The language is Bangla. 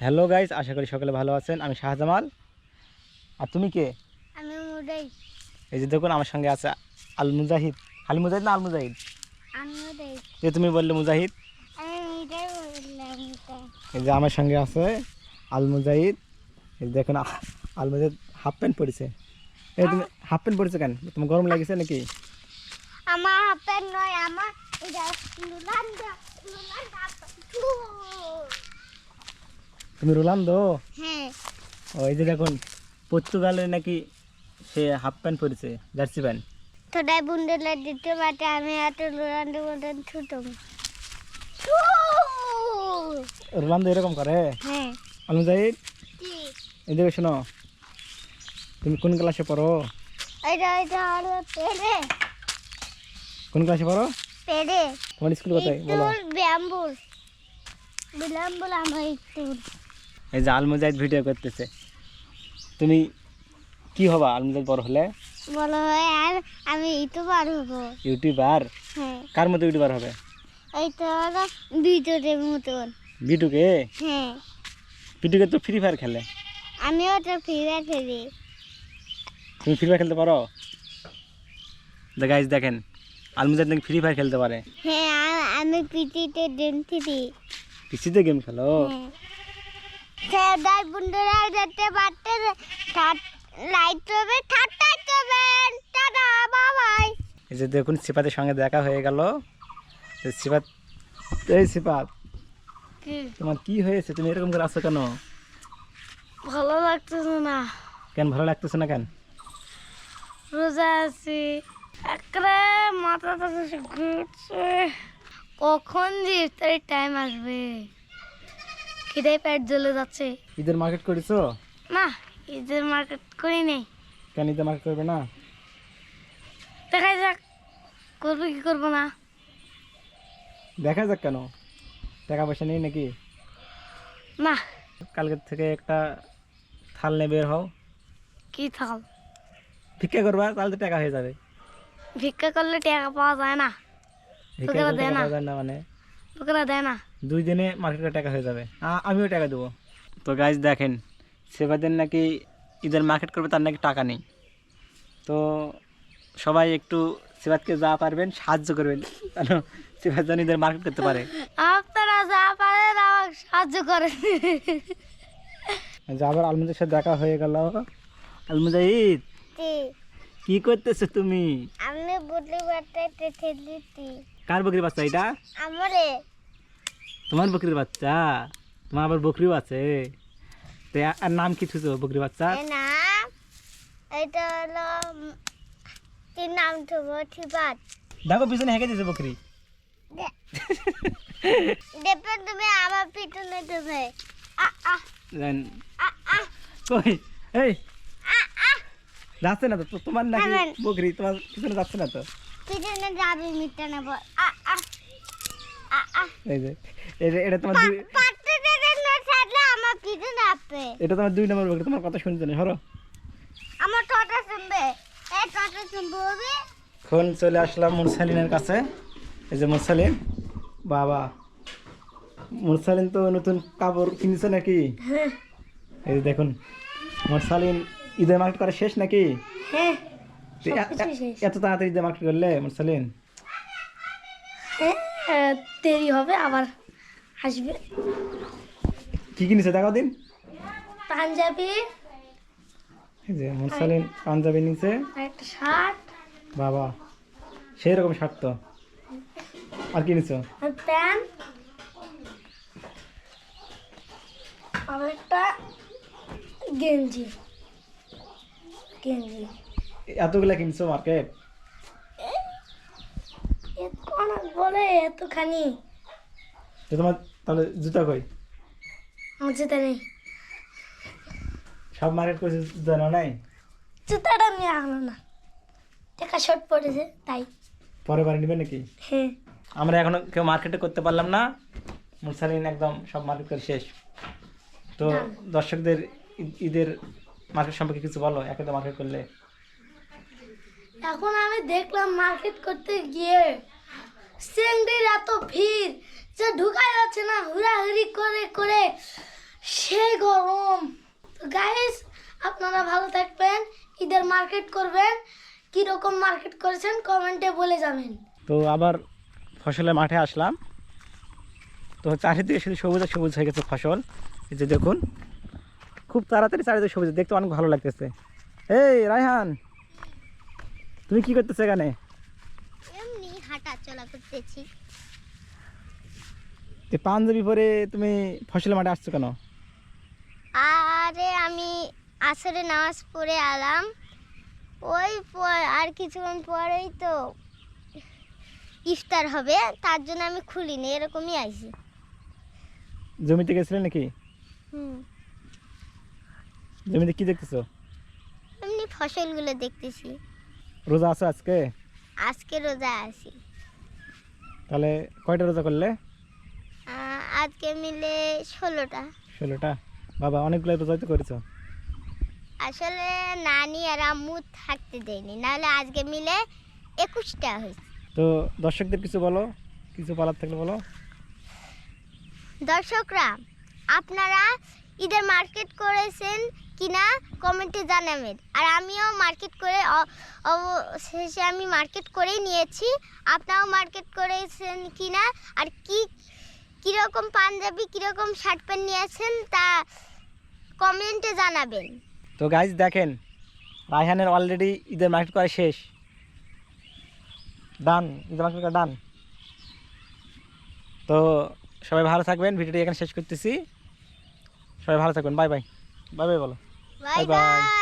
হ্যালো গাইস, আশা করি সকলে ভালো আছেন। আমি শাহজামাল। আর তুমি কে? আমি মুজাহিদ। এই যে দেখুন আমার সঙ্গে আছে আল মুজাহিদ। আল মুজাহিদ না আল মুজাহিদ? আমি মুজাহিদ। যে তুমি বললে মুজাহিদ। আমি এটাই বললাম। এই যে আমার সঙ্গে আছে আল মুজাহিদ। এই যে দেখুন আল মুজাহিদ হাফ প্যান্ট পরেছে। এই তুমি হাফ প্যান্ট পরেছো কেন? তোমার গরম লাগছে নাকি? আমার হাফ প্যান্ট নয়, আমার এটা লুলান্ডা। তুমি রোনালদো? হ্যাঁ। ওই যে দেখুন পর্তুগালের নাকি সে হাফ প্যান্ট পরেছে, জার্সি প্যান্ট। তোটাই বুন্ডেলা দিতে পারতে আমি এত লুলান্ডা মতন ছুটম। রোনালদো এরকম করে? হ্যাঁ। আল মুজাহিদ কি? এই দেখো শোনো, তুমি কোন ক্লাসে পড়ো? এটা হলো পেড়ে। কোন ক্লাসে পড়ো? পেড়ে। তোমার স্কুল কোথায় বলো? ব্যাম্বুল। বিলাম্বুল আমার স্কুল। এই যে আল মুজাহিদ ভিডিও করতেছে। তুমি কি হবা আল মুজাহিদ বড় হলে? বলো হয় আর আমি ইউটিউবার হবো। ইউটিউবার? হ্যাঁ। কার মতো ইউটিউবার হবে? এই তো হলো ভিডিওর মতন। বিটুকে? হ্যাঁ। বিটুকে তো ফ্রি ফায়ার খেলে। আমিও তো ফিরে ফিরি। তুমি ফ্রি ফায়ার খেলতে পারো? গাইস দেখেন আল মুজাহিদ নাকি ফ্রি ফায়ার খেলতে পারে। হ্যাঁ, আমি পিটিতে গেম খেলি। পিসিতে গেম খেলো? হ্যাঁ। দাই বন্ধুরা যেতে পারতে লাইট হবে, ঠাট্টাই করবেন। টাটা, বাবাই। এই যে দেখুন সিফাতের সঙ্গে দেখা হয়ে গেল। সিফাত, এই সিফাত তোমার কি হয়েছে? তুমি এরকম করে আছো কেন? ভালো লাগতেছে না। কেন ভালো লাগতেছে না কেন? রোজা আছি, একরে মাথাটা ঘুরছে। কখন যে ইফতারের টাইম আসবে? খিদে পেট জ্বলে যাচ্ছে। ঈদের মার্কেট করেছো? না, ঈদের মার্কেট করি নেই। কেন ঈদের মার্কেট করবে না? দেখা যাক করবো কি করবো না। দেখা যাক কেন? টাকা পয়সা নেই নাকি? না। কালকে থেকে একটা থাল নিয়ে বের হও। কি থাল? ভিক্ষা করবা, তাহলে তো টাকা হয়ে যাবে। ভিক্ষা করলে টাকা পাওয়া যায় না। ভিক্ষা লোকেরা করলে দেয় টাকা না। পাওয়া যায় না মানে? লোকেরা দেয় না। 2 দিনে মার্কেটে টাকা হয়ে যাবে। আমিও টাকা দেবো। তো গাইজ দেখেন সেবাদের নাকি ঈদের মার্কেট করবে, তার নাকি টাকা নেই। তো সবাই একটু সেবাদকে যা পারবেন সাহায্য করবেন, কেন সেবাদ যেন ঈদের মার্কেট করতে পারে। আপনারা যা পারেন আমাকে সাহায্য করেন। যে আবার আলমুজাহিদের সাথে দেখা হয়ে গেল। আলমুজাহিদ কি করতেছো তুমি? আমি বুঝলি বাচ্চাতে খেলছি। কার বকরির বাচ্চা এটা? আমারে। তোমার বকরির বাচ্চা? তোমার আবার বকরিও আছে? তো আর নাম কি থুছো বকরির বাচ্চা? না, এটা হলো কি নাম থবো? ঠিবাত। দেখো পিছনে হেঁকে দিয়েছে বকরি। দেখবে তুমি আমার পিছনে দেবে। কই এই যাচ্ছে না তো তোমার নাকি থামেন। বকরি তোমার পিছনে যাচ্ছে না তো? পিছনে যাবে মিটে নেব। এই যে এটা তোমার পাত্রে দেন না ছাড়লে আমার পিছনে আসবে। এটা তোমার 2 নম্বর বকরি, তোমার কথা শুনছে না। সরো, আমার টোটা শুনবে। এই টোটা শুনবে হবে। এখন চলে আসলাম মুরসালিনের কাছে। এই যে মুরসালিন, বাবা মুরসালিন তো নতুন কাপড় কিনছে নাকি? এই যে দেখুন মুরসালিন ঈদের মার্কেট করা শেষ নাকি? হ্যাঁ। এত তাড়াতাড়ি ঈদের মার্কেট করলে মুরসালিন? দেরি হবে, আবার আসবে। কি কিনেছে দেখাও দিন। পাঞ্জাবি, এই যে মুরসালিন পাঞ্জাবি নিছে, একটা শার্ট, বাবা সেই রকম শার্ট তো। আর কি নিছো? প্যান্ট, আর একটা গেঞ্জি। এতগুলা কিনছো মার্কেট? অনেক বলে এতখানি। তো তোমার তাহলে জুতা কই? আমার জুতা নেই। সব মার্কেট করেছে, জুতা নাও নাই? জুতাটা নিয়ে আসলো না, টাকা শর্ট পড়েছে তাই। পরে বাড়ি নেবে নাকি? হ্যাঁ। আমরা এখনো কেউ মার্কেটে করতে পারলাম না। মুরসালিন একদম সব মার্কেট করে শেষ। তো দর্শকদের ঈদের মার্কেট সম্পর্কে কিছু বলো, একে তো মার্কেট করলে। এখন আমি দেখলাম মার্কেট করতে গিয়ে সিংড়ির এত ভিড় যে ঢুকা যাচ্ছে না, হুড়াহুড়ি করে করে সে গরম। তো গাইস, আপনারা ভালো থাকবেন, ঈদের মার্কেট করবেন, কিরকম মার্কেট করেছেন কমেন্টে বলে যাবেন। তো আবার ফসলের মাঠে আসলাম। তো চারিদিকে শুধু সবুজ আর সবুজ হয়ে গেছে ফসল। এই যে দেখুন, খুব তাড়াতাড়ি চারিদিকে সবুজ, দেখতে অনেক ভালো লাগতেছে। এই রায়হান, তুমি কি করতেছো এখানে? এমনি হাঁটা চলা করতেছি। এই পাঞ্জাবি পরে তুমি ফসলের মাঠে আসছো কেন? আরে আমি আসরে নামাজ পড়ে এলাম, ওই আর কিছুক্ষণ পরেই তো ইফতার হবে, তার জন্য আমি খুলিনি, এরকমই আইছি। জমিতে গেছিলে নাকি? জমিতে কি দেখতেছো? এমনি ফসলগুলো দেখতেছি। রোজা আছো আজকে? আজকে রোজা আছি। তাহলে কয়টা রোজা করলে? আজকে মিলে 16টা। 16টা? বাবা, অনেকগুলো রোজা তো করেছো। আসলে নানি আর আম্মু থাকতে দেয়নি, নাহলে আজকে মিলে 21টা হয়েছে। তো দর্শকদের কিছু বলো, কিছু বলার থাকলে বলো। দর্শকরা, আপনারা ঈদের মার্কেট করেছেন কিনা কমেন্টে জানাবেন। আর আমিও মার্কেট করে অবশেষে আমি মার্কেট করেই নিয়েছি, আপনারাও মার্কেট করেছেন কিনা, আর কীরকম পাঞ্জাবি কীরকম শার্ট প্যান্ট নিয়েছেন তা কমেন্টে জানাবেন। তো গাইজ দেখেন, রায়হানের অলরেডি ঈদের মার্কেট করা শেষ, ডান, ঈদের মার্কেট করা ডান। তো সবাই ভালো থাকবেন, ভিডিওটি এখানে শেষ করতেছি। সবাই ভালো থাকবেন, বাই বাই। বাই বাই বলো। Bye bye. বাই।